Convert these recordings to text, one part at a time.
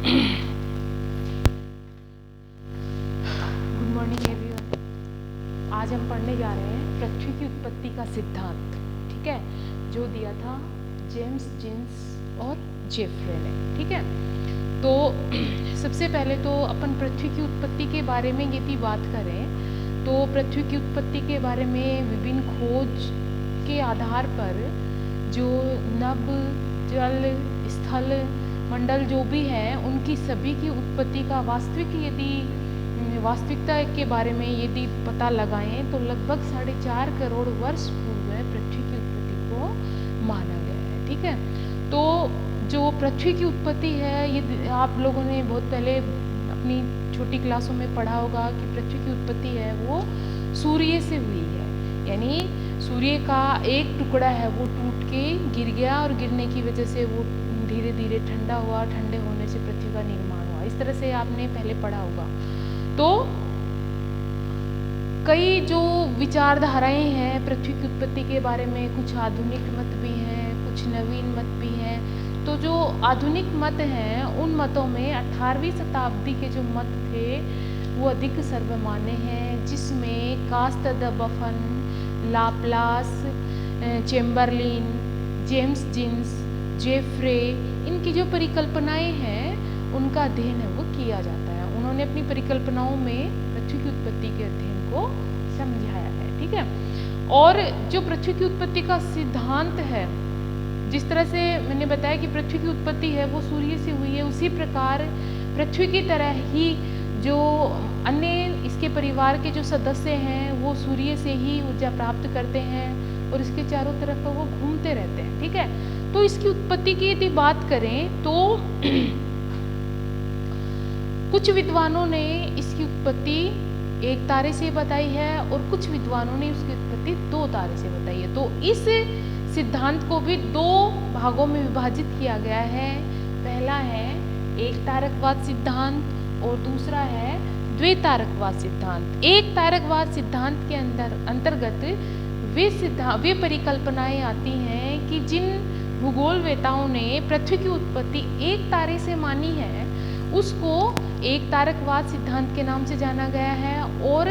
Good morning everyone. आज हम पढ़ने जा रहे हैं पृथ्वी की उत्पत्ति का सिद्धांत, ठीक है, जो दिया था जेम्स जीन्स और जेफ्रे ने, ठीक है। तो सबसे पहले तो अपन पृथ्वी की उत्पत्ति के बारे में यदि बात करें तो पृथ्वी की उत्पत्ति के बारे में विभिन्न खोज के आधार पर जो नभ, जल, स्थल, मंडल जो भी हैं उनकी सभी की उत्पत्ति का वास्तविकता के बारे में यदि पता लगाएं तो लगभग 4.5 करोड़ वर्ष पूर्व पृथ्वी की उत्पत्ति को माना गया है, ठीक है। तो जो पृथ्वी की उत्पत्ति है, ये आप लोगों ने बहुत पहले अपनी छोटी क्लासों में पढ़ा होगा कि पृथ्वी की उत्पत्ति है वो सूर्य से हुई है, यानी सूर्य का एक टुकड़ा है वो टूट के गिर गया और गिरने की वजह से वो धीरे धीरे ठंडा हुआ, ठंडे होने से पृथ्वी का निर्माण हुआ। इस तरह से आपने पहले पढ़ा होगा। तो कई जो विचारधाराएं हैं पृथ्वी की उत्पत्ति के बारे में, कुछ आधुनिक मत भी हैं, कुछ नवीन मत भी हैं। तो जो आधुनिक मत हैं उन मतों में 18वीं शताब्दी के जो मत थे वो अधिक सर्वमान्य हैं, जिसमें Comte de Buffon, Laplace, Chamberlin, James Jeans, Jeffreys, इनकी जो परिकल्पनाएं हैं उनका अध्ययन है वो किया जाता है। उन्होंने अपनी परिकल्पनाओं में पृथ्वी की उत्पत्ति के अध्ययन को समझाया है, ठीक है। और जो पृथ्वी की उत्पत्ति का सिद्धांत है, जिस तरह से मैंने बताया कि पृथ्वी की उत्पत्ति है वो सूर्य से हुई है, उसी प्रकार पृथ्वी की तरह ही जो अन्य इसके परिवार के जो सदस्य हैं वो सूर्य से ही ऊर्जा प्राप्त करते हैं और इसके चारों तरफ वो घूमते रहते हैं, ठीक है। तो इसकी उत्पत्ति की यदि बात करें तो कुछ विद्वानों ने इसकी उत्पत्ति एक तारे से बताई है और कुछ विद्वानों ने उसकी उत्पत्ति 2 तारे से बताई है। तो इस सिद्धांत को भी 2 भागों में विभाजित किया गया है। पहला है एक तारकवाद सिद्धांत और दूसरा है द्वितारकवाद सिद्धांत। एक तारकवाद सिद्धांत के अंतर्गत वे परिकल्पनाएं आती हैं कि जिन भूगोलवेताओं ने पृथ्वी की उत्पत्ति एक तारे से मानी है उसको एक तारकवाद सिद्धांत के नाम से जाना गया है, और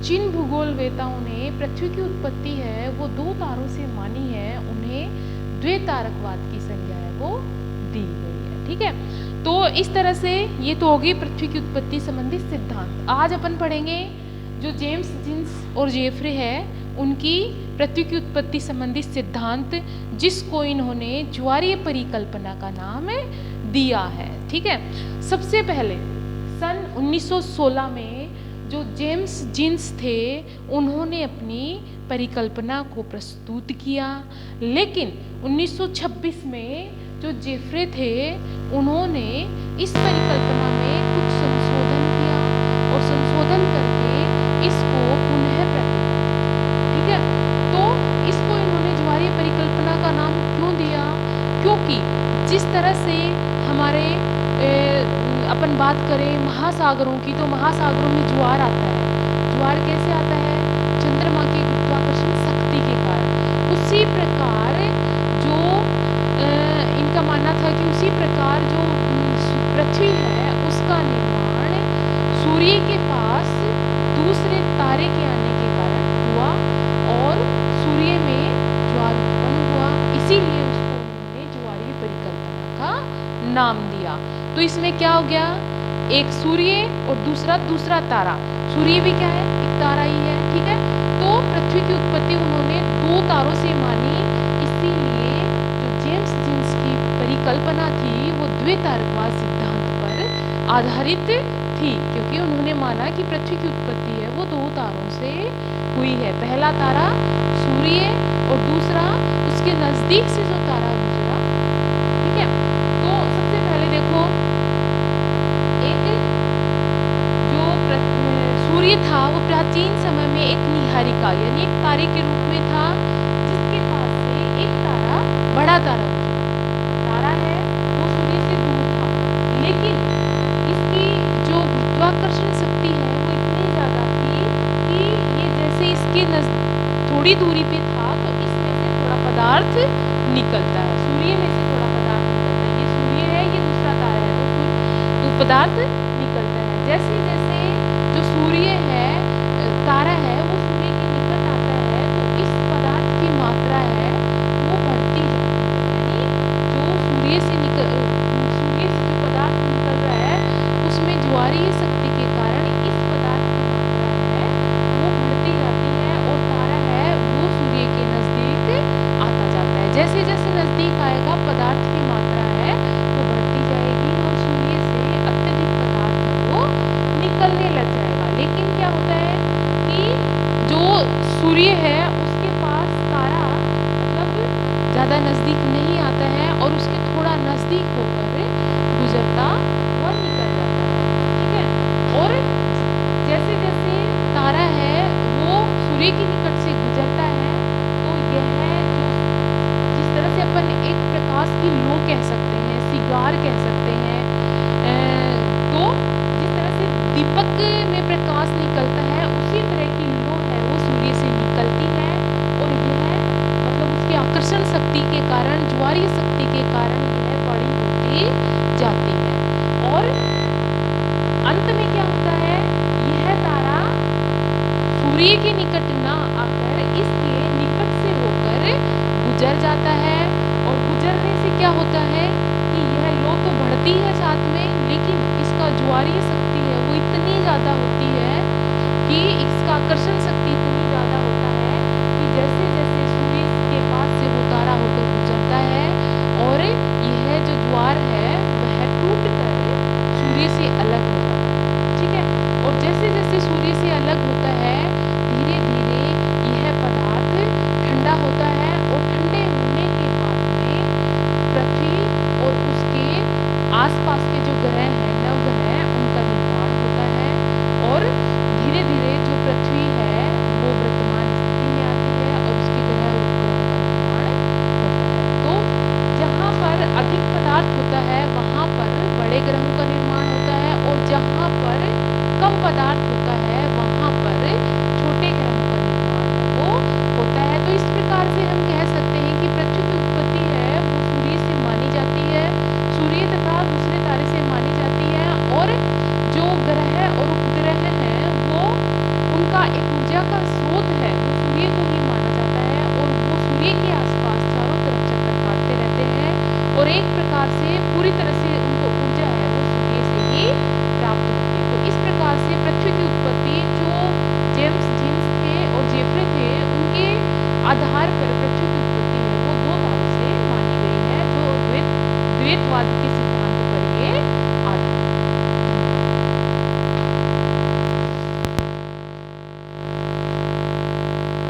जिन भूगोलवेताओं ने पृथ्वी की उत्पत्ति है वो 2 तारों से मानी है उन्हें द्वितारकवाद की संज्ञा है वो दी गई है, ठीक है। तो इस तरह से ये तो होगी पृथ्वी की उत्पत्ति संबंधी सिद्धांत। आज अपन पढ़ेंगे जो जेम्स जीन्स और जेफ्रे है उनकी पृथ्वी की उत्पत्ति संबंधी सिद्धांत, जिसको इन्होंने ज्वारीय परिकल्पना का नाम दिया है, ठीक है। सबसे पहले सन 1916 में जो जेम्स जीन्स थे उन्होंने अपनी परिकल्पना को प्रस्तुत किया, लेकिन 1926 में जो जेफ्रे थे उन्होंने इस परिकल्पना में कुछ संशोधन किया और संशोधन करके इसको पुनः प्रतिपादित, ठीक है। तो इसको इन्होंने ज्वारीय परिकल्पना का नाम क्यों दिया? क्योंकि जिस तरह से हमारे अपन बात करें महासागरों की, तो महासागरों में ज्वार आता है। ज्वार कैसे आता है? चंद्रमा की गुरुत्वाकर्षण शक्ति के कारण। उसी प्रकार जो इनका मानना था कि उसी प्रकार जो पृथ्वी है उसका निर्माण सूर्य के पास दूसरे तारे के आने के कारण हुआ और सूर्य में ज्वार उत्पन्न हुआ, इसीलिए उसको उन्होंने ज्वारीय परिकल्पना का नाम दिया। तो इसमें क्या हो गया? एक सूर्य और दूसरा तारा। सूर्य भी क्या है? एक तारा ही है, ठीक है। तो पृथ्वी की उत्पत्ति उन्होंने 2 तारों से मानी, इसीलिए जो जेम्स जीन्स की परिकल्पना थी वो द्वितारकवाद सिद्धांत पर आधारित थी, क्योंकि उन्होंने माना कि पृथ्वी की उत्पत्ति है वो 2 तारों से हुई है। पहला तारा सूर्य और दूसरा उसके नजदीक से जो तारा गुजरा, ठीक है। तो सबसे पहले देखो, एक जो सूर्य था वो प्राचीन समय में एक निहारिका यानी एक तारे के रूप में था, जिसके पास से एक तारा, बड़ा तारा गुजरा। तारा है वो सूर्य से दूर था, लेकिन इसकी जो गुरुत्वाकर्षण शक्ति है वो इतनी ज्यादा थी कि ये जैसे इसके थोड़ी दूरी पे था तो इसमें से थोड़ा पदार्थ निकलता है, सूर्य में से थोड़ा पदार्थ निकलता है। ये सूर्य है, ये दूसरा तारा है, पदार्थ निकलता है। जैसे जैसे जो सूर्य है, तारा है, वो सूर्य के निकट आता है तो इस पदार्थ की मात्रा है वो बढ़ती जाती है। यानी जो सूर्य से जो पदार्थ निकल रहा है उसमें ज्वारीय शक्ति के कारण इस पदार्थ की मात्रा है वो बढ़ती जाती है और तारा है वो सूर्य के नजदीक आता जाता है। जैसे जैसे नजदीक आएगा पदार्थ की मात्रा है वो बढ़ती जाएगी और सूर्य से अत्यधिक पदार्थ है वो निकलने लग जाएगा। लेकिन क्या होता है कि जो सूर्य है उसके पास तारा मतलब ज्यादा नजदीक नहीं आता है और उसके थोड़ा नजदीक होकर गुजरता हुआ निकल जाता है। ठीक है। और जैसे जैसे तारा है वो सूर्य के निकट से गुजरता है तो यह जो जिस तरह से अपन एक प्रकाश की लो कह सकते हैं, सिगार कह सकते हैं, तो जिस तरह से दीपक में प्रकाश निकलता है उसी तरह की लो है वो सूर्य से निकलती है और यह मतलब उसकी आकर्षण शक्ति के कारण, ज्वारीय शक्ति के कारण यह बड़ी होती जाती है। और अंत में क्या होता है, यह तारा सूर्य के निकट ना आकर इसके निकट से होकर गुजर जाता है और गुजरने से क्या होता है कि यह लो तो बढ़ती है साथ में, लेकिन इसका ज्वारीय शक्ति है वो इतनी ज्यादा होती है कि इसका आकर्षण शक्ति इतनी ज्यादा होता है कि जैसे जैसे सूर्य के पास से वो तारा होकर गुजरता है और यह जो ज्वार है वह टूट कर सूर्य से अलग हो जाता है। ठीक है। और जैसे जैसे सूर्य से अलग होता है धीरे धीरे यह पदार्थ ठंडा होता है और ठंडे होने के बाद में पृथ्वी और उसके आसपास के जो ग्रह हैं, नवग्रह, उनका निर्माण होता है और धीरे धीरे जो पृथ्वी है वो वर्तमान स्थिति में आती है और उसके ग्रह उपग्रहों का निर्माण होता है। तो जहाँ पर अधिक पदार्थ होता है वहाँ पर बड़े ग्रहों का निर्माण होता है और जहाँ पर कम पदार्थ होता है वहाँ पर छोटे ग्रहों का निर्माण है वो होता है। तो इस प्रकार से हम कह सकते हैं कि पृथ्वी की उत्पत्ति है वो सूर्य से मानी जाती है, सूर्य तथा दूसरे तारे से मानी जाती है और जो ग्रह और उपग्रह हैं वो उनका एक ऊर्जा का स्रोत है वो सूर्य को ही माना जाता है और वो सूर्य के आसपास चारों तरफ चक्कर काटते रहते हैं और एक प्रकार से पूरी तरह से उनको ऊर्जा है वो सूर्य से ही प्राप्त होती है। तो इस प्रकार से पृथ्वी की उत्पत्ति जो जेम्स जीन्स थे और जेफरे थे उनके आधार पर पृथ्वी की उत्पत्ति है वो दो तारों से मानी गई है जो द्वैतवाद के सिद्धांत पर ये